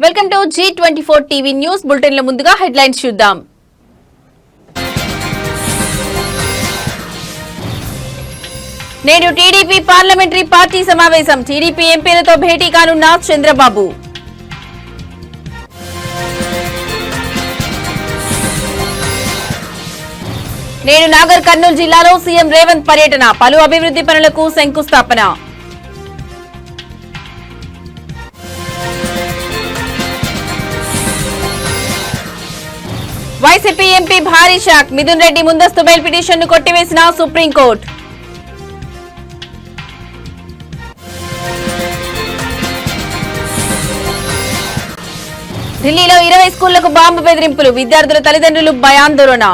Welcome to G24 TV news bulletin లో ముందుగా headlines చూద్దాం. నేడు టీడీపీ పార్లమెంటరీ పార్టీ సమావేశం. టీడీపీ ఎంపీలతో భేటీ కానున్న చంద్రబాబు. నేడు నాగర్ కర్నూలు జిల్లాలో సీఎం రేవంత్ పర్యటన. పలు అభివృద్ధి పనులకు శంకుస్థాపన. వైసీపీ ఎంపీ భారీ షాక్. మిథున్ రెడ్డి ముందస్తు బెయిల్ పిటిషన్ ను కొట్టివేసిన సుప్రీంకోర్టు. ఢిల్లీలో 20 స్కూళ్లకు బాంబు బెదిరింపులు. విద్యార్థుల తల్లిదండ్రులు భయాందోళన.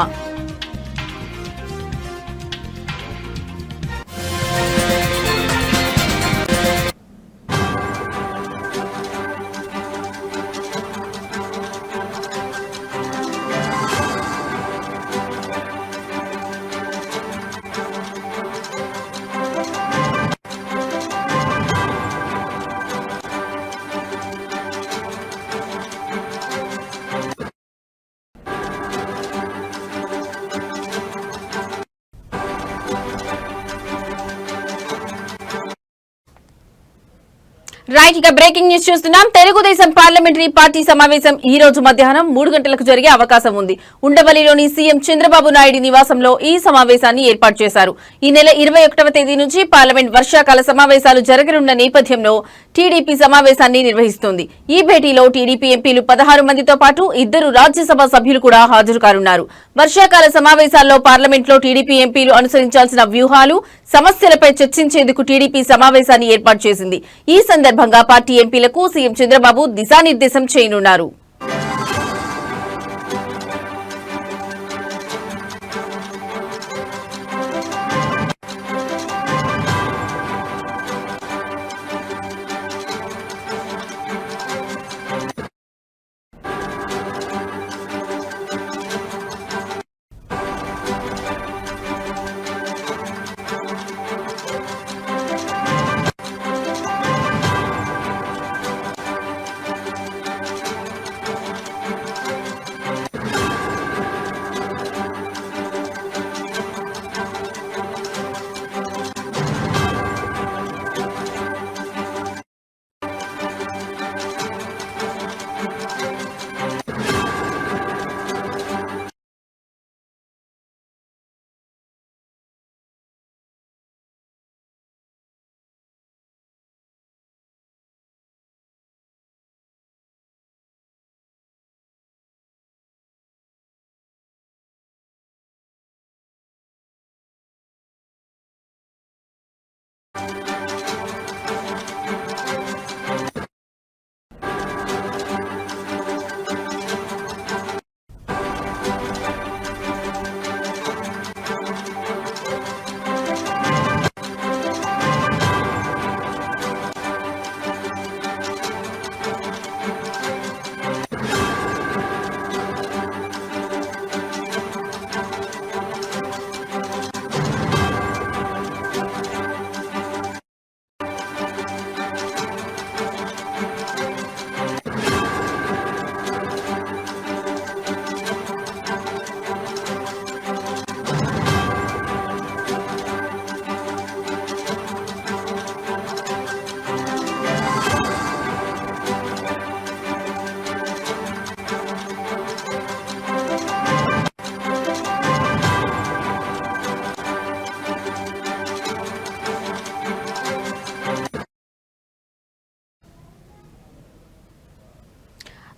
రైట్, ఇక బ్రేకింగ్ న్యూస్ చూస్తున్నాం. తెలుగుదేశం పార్లమెంటరీ పార్టీ సమావేశం ఈ రోజు మధ్యాహ్నం 3 గంటలకు జరిగే అవకాశం ఉంది. ఉండవల్లిలోని సీఎం చంద్రబాబు నాయుడు నివాసంలో ఈ సమావేశాన్ని ఏర్పాటు చేశారు. ఈ నెల 21వ తేదీ నుంచి పార్లమెంట్ వర్షాకాల సమావేశాలు జరగనున్న నేపథ్యంలో టీడీపీ సమావేశాన్ని నిర్వహిస్తోంది. ఈ భేటీలో టీడీపీ ఎంపీలు 16 మందితో పాటు 2 రాజ్యసభ సభ్యులు కూడా హాజరు కానున్నారు. వర్షాకాల సమావేశాల్లో పార్లమెంట్లో టీడీపీ ఎంపీలు అనుసరించాల్సిన వ్యూహాలు, సమస్యలపై చర్చించేందుకు టీడీపీ సమావేశాన్ని ఏర్పాటు చేసింది. ఈ సందర్భంగా పార్టీ ఎంపీలకు సీఎం చంద్రబాబు దిశానిర్దేశం చేయనున్నారు.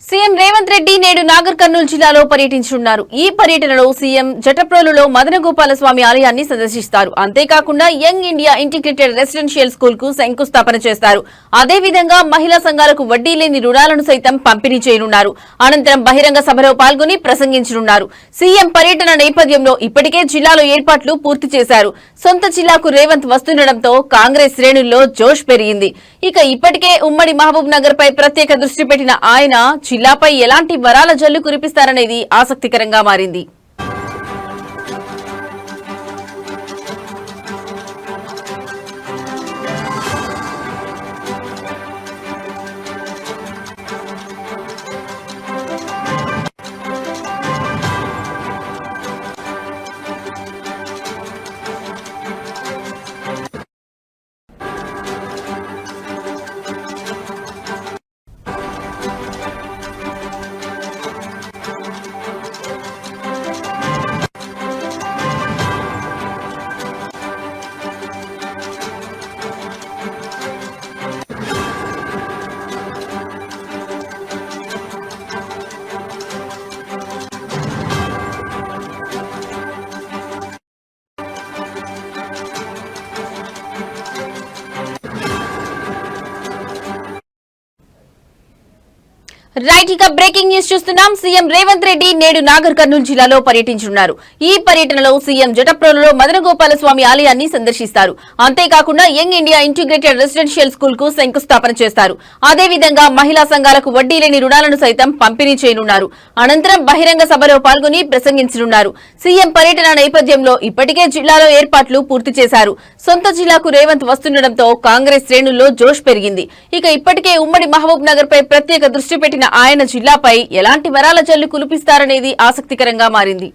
సీఎం రేవంత్ రెడ్డి నేడు నాగర్ కర్నూలు జిల్లాలో పర్యటించనున్నారు. ఈ పర్యటనలో సీఎం జటప్రోలులో మదనగోపాల స్వామి ఆలయాన్ని సందర్శిస్తారు. అంతేకాకుండా young India integrated residential school కు శంకుస్థాపన చేస్తారు. అదేవిధంగా మహిళా సంఘాలకు వడ్డీ లేని రుణాలను సైతం పంపిణీ చేయనున్నారు. అనంతరం బహిరంగ సభలో పాల్గొని ప్రసంగించనున్నారు. సీఎం పర్యటన నేపథ్యంలో ఇప్పటికే జిల్లాలో ఏర్పాట్లు పూర్తి చేశారు. సొంత జిల్లాకు రేవంత్ వస్తుండటంతో కాంగ్రెస్ శ్రేణుల్లో జోష్ పెరిగింది. ఇక ఇప్పటికే ఉమ్మడి మహబూబ్ నగర్ పై ప్రత్యేక దృష్టి పెట్టిన ఆయన జిల్లాపై ఎలాంటి వరాల జల్లు కురిపిస్తారనేది ఆసక్తికరంగా మారింది. రైట్, ఇక బ్రేకింగ్ న్యూస్ చూస్తున్నాం. సీఎం రేవంత్ రెడ్డి నేడు నాగర్ కర్నూలు జిల్లాలో పర్యటించనున్నారు. ఈ పర్యటనలో సీఎం జటప్రోలులో మదనగోపాల స్వామి ఆలయాన్ని సందర్శిస్తారు. అంతేకాకుండా young India integrated residential school కు శంకుస్థాపన చేస్తారు. అదేవిధంగా మహిళా సంఘాలకు వడ్డీ లేని రుణాలను సైతం పంపిణీ చేయనున్నారు. అనంతరం బహిరంగ సభలో పాల్గొని ప్రసంగించనున్నారు. సీఎం పర్యటన నేపథ్యంలో ఇప్పటికే జిల్లాలో ఏర్పాట్లు పూర్తి చేశారు. సొంత జిల్లాకు రేవంత్ వస్తుండటంతో కాంగ్రెస్ శ్రేణుల్లో జోష్ పెరిగింది. ఇక ఇప్పటికే ఉమ్మడి మహబూబ్ నగర్ పై ప్రత్యేక దృష్టి పెట్టిన ఆయన జిల్లాపై ఎలాంటి వరాల జల్లు కురిపిస్తారనేది ఆసక్తికరంగా మారింది.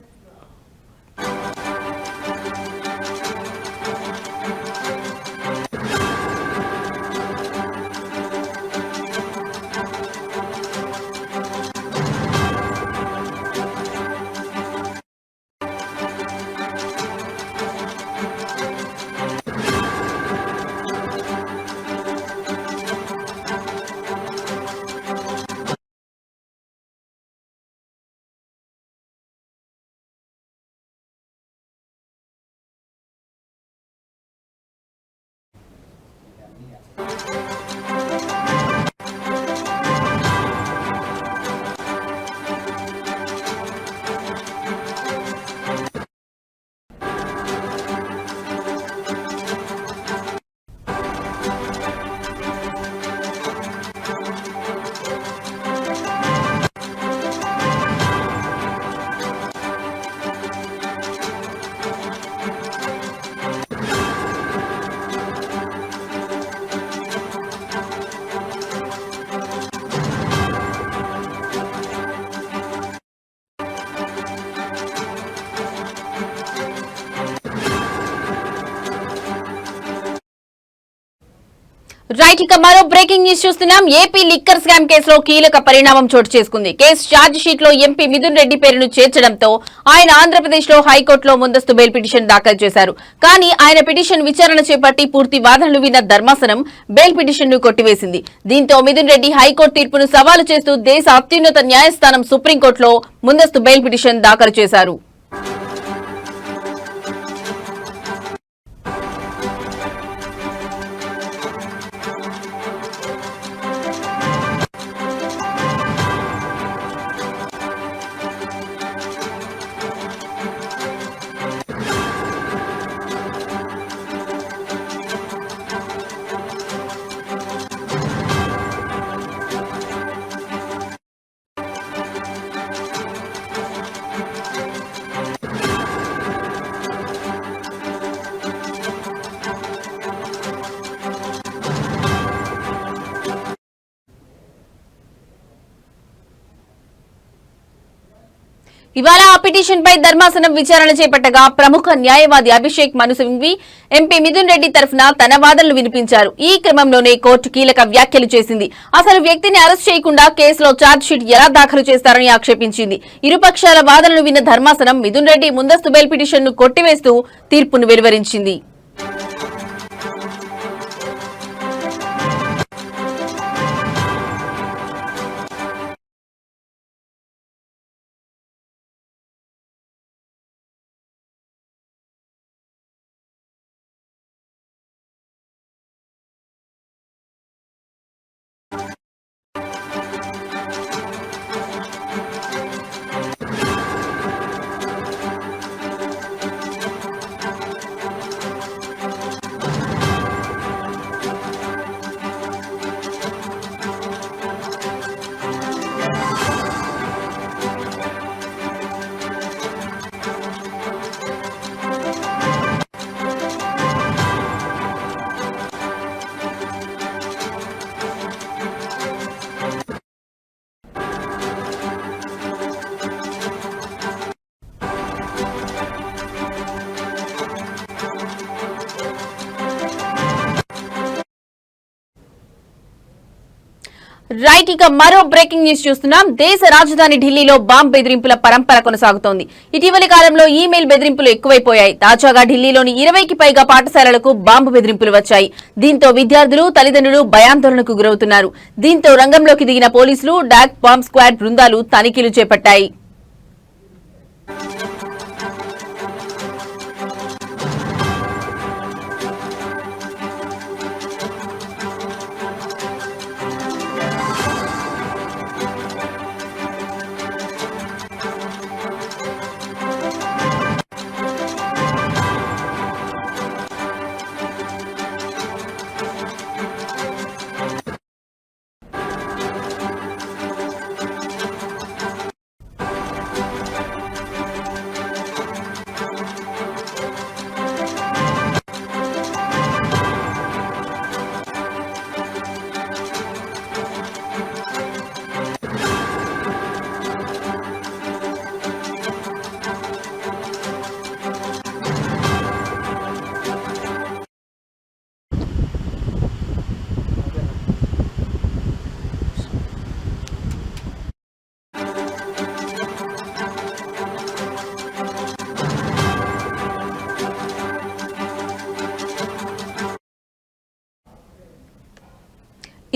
రైట్, ఇక మరో బ్రేకింగ్ న్యూస్ చూస్తున్నాం. ఏపీ లిక్కర్ స్కామ్ కేసులో కీలక పరిణామం చోటు చేసుకుంది. కేసు ఛార్జ్ షీట్ లో ఎంపీ మిథున్ రెడ్డి పేరును చేర్చడంతో ఆయన ఆంధ్రప్రదేశ్ లో హైకోర్టులో ముందస్తు బెయిల్ పిటిషన్ దాఖలు చేశారు. కానీ ఆయన పిటిషన్ విచారణ చేపట్టి పూర్తి వాదనలు విన్న ధర్మాసనం బెయిల్ పిటిషన్ ను కొట్టివేసింది. దీంతో మిథున్ రెడ్డి హైకోర్టు తీర్పును సవాలు చేస్తూ దేశ అత్యున్నత న్యాయస్థానం సుప్రీంకోర్టులో ముందస్తు బెయిల్ పిటిషన్ దాఖలు చేశారు. ఇవాళ ఆ పిటిషన్ పై ధర్మాసనం విచారణ చేపట్టగా ప్రముఖ న్యాయవాది అభిషేక్ మను సింఘ్వి ఎంపీ మిథున్ రెడ్డి తరఫున తన వాదనలు వినిపించారు. ఈ క్రమంలోనే కోర్టు కీలక వ్యాఖ్యలు చేసింది. అసలు వ్యక్తిని అరెస్ట్ చేయకుండా కేసులో ఛార్జ్ షీట్ ఎలా దాఖలు చేస్తారని ఆక్షేపించింది. ఇరుపక్షాల వాదనలు విన్న ధర్మాసనం మిథున్ రెడ్డి ముందస్తు బెయిల్ పిటిషన్ ను కొట్టివేస్తూ తీర్పును వెలువరించింది. రైట్, ఇక మరో బ్రేకింగ్ న్యూస్ చూస్తున్నాం. దేశ రాజధాని ఢిల్లీలో బాంబ్ బెదిరింపుల పరంపర కొనసాగుతోంది. ఇటీవలి కాలంలో ఈమెయిల్ బెదిరింపులు ఎక్కువైపోయాయి. తాజాగా ఢిల్లీలోని 20కి పైగా పాఠశాలలకు బాంబు బెదిరింపులు వచ్చాయి. దీంతో విద్యార్థులు, తల్లిదండ్రులు భయాందోళనకు గురవుతున్నారు. దీంతో రంగంలోకి దిగిన పోలీసులు, డాక్ బాంబ్ స్క్వాడ్ బృందాలు తనిఖీలు చేపట్టాయి.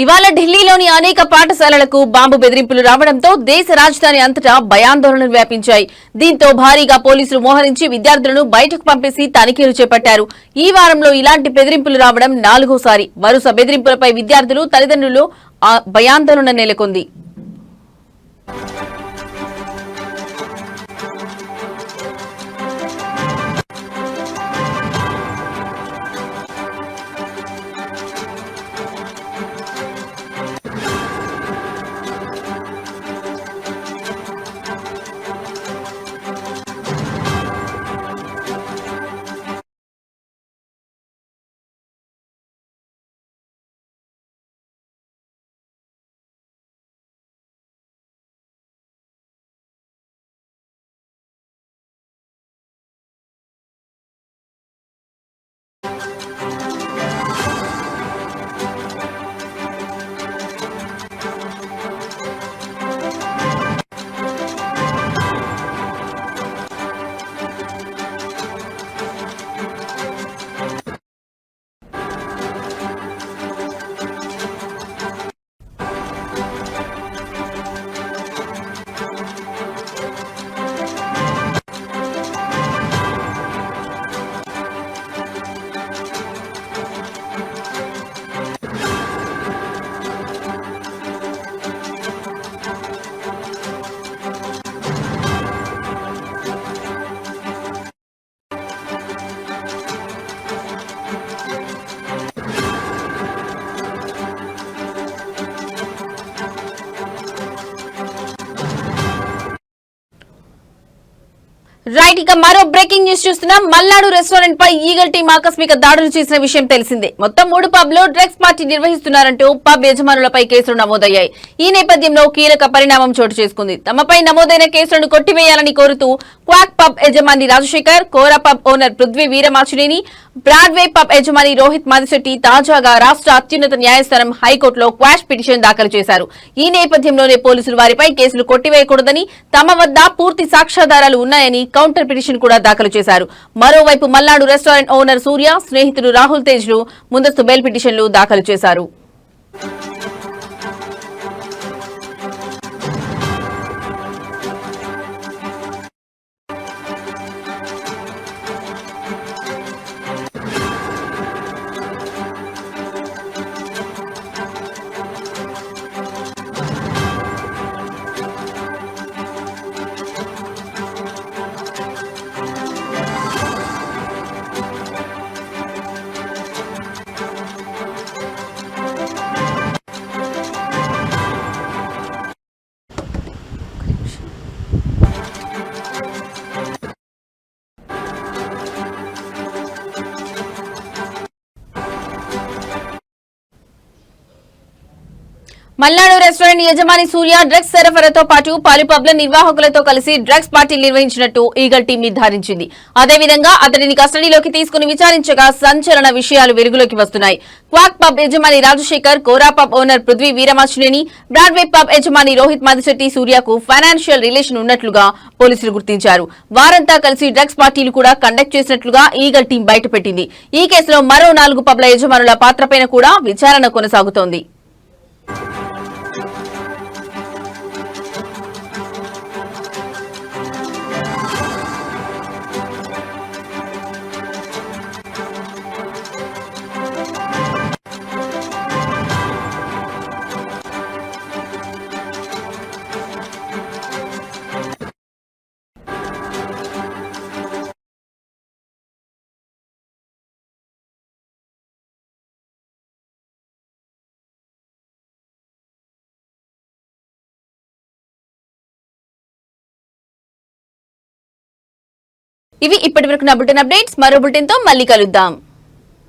ఇవాళ ఢిల్లీలోని అనేక పాఠశాలలకు బాంబు బెదిరింపులు రావడంతో దేశ రాజధాని అంతటా భయాందోళనలు వ్యాపించాయి. దీంతో భారీగా పోలీసులు మోహరించి విద్యార్థులను బయటకు పంపేసి తనిఖీలు చేపట్టారు. ఈ వారంలో ఇలాంటి బెదిరింపులు రావడం 4వసారి. వరుస బెదిరింపులపై విద్యార్థులు, తల్లిదండ్రులు భయాందోళన నెలకొంది. రైట్, ఇక మరో బ్రేకింగ్ న్యూస్ చూస్తున్నాం. మల్నాడు రెస్టారెంట్ పై ఈగల్ టీం ఆకస్మిక దాడులు చేసిన విషయం తెలిసిందే. మొత్తం 3 పబ్లో డ్రగ్స్ పార్టీ నిర్వహిస్తున్నారంటూ పబ్ యజమానులపై కేసులు నమోదయ్యాయి. ఈ నేపథ్యంలో కీలక పరిణామం చోటు చేసుకుంది. తమపై నమోదైన కేసులను కొట్టివేయాలని కోరుతూ క్వాక్ పబ్ యజమాని Rajasekhar, Kora pub owner Prithvi Veeramachineni, Broadway pub యజమాని రోహిత్ మాదిశెట్టి తాజాగా రాష్ట్ర అత్యున్నత న్యాయస్థానం హైకోర్టులో క్వాష్ పిటిషన్ దాఖలు చేశారు. ఈ నేపథ్యంలోనే పోలీసులు వారిపై కేసులు కొట్టివేయకూడదని, తమ వద్ద పూర్తి సాక్ష్యాధారాలు ఉన్నాయని కౌంటర్ పిటిషన్ కూడా దాఖలు చేశారు. మరోవైపు మల్నాడు రెస్టారెంట్ ఓనర్ సూర్య, స్నేహితుడు రాహుల్ తేజ్లు ముందస్తు బెయిల్ పిటిషన్లు దాఖలు చేశారు. మల్నాడు రెస్టారెంట్ యజమాని సూర్య డ్రగ్స్ సరఫరాతో పాటు పలు పబ్ల నిర్వాహకులతో కలిసి డ్రగ్స్ పార్టీ నిర్వహించినట్టు ఈగల్ టీం నిర్ధారించింది. అదేవిధంగా అతడిని కస్టడీలోకి తీసుకుని విచారించగా సంచలన విషయాలు వెలుగులోకి వస్తున్నాయి. క్వాక్ పబ్ యజమాని Rajasekhar, Kora pub owner Prithvi Veeramachineni, Broadway pub యజమాని రోహిత్ మాదిశెట్టి సూర్యకు ఫైనాన్షియల్ రిలేషన్ ఉన్నట్లుగా పోలీసులు గుర్తించారు. వారంతా కలిసి డ్రగ్స్ పార్టీలు కూడా కండక్ట్ చేసినట్లుగా ఈగల్ టీం బయటపెట్టింది. ఈ కేసులో మరో 4 పబ్ల యజమానుల పాత్రపైన కూడా విచారణ కొనసాగుతోంది. ఇవి ఇప్పటివరకు నా బులెటిన్ అప్డేట్స్. మరో బులెటిన్ తో మళ్ళీ కలుద్దాం.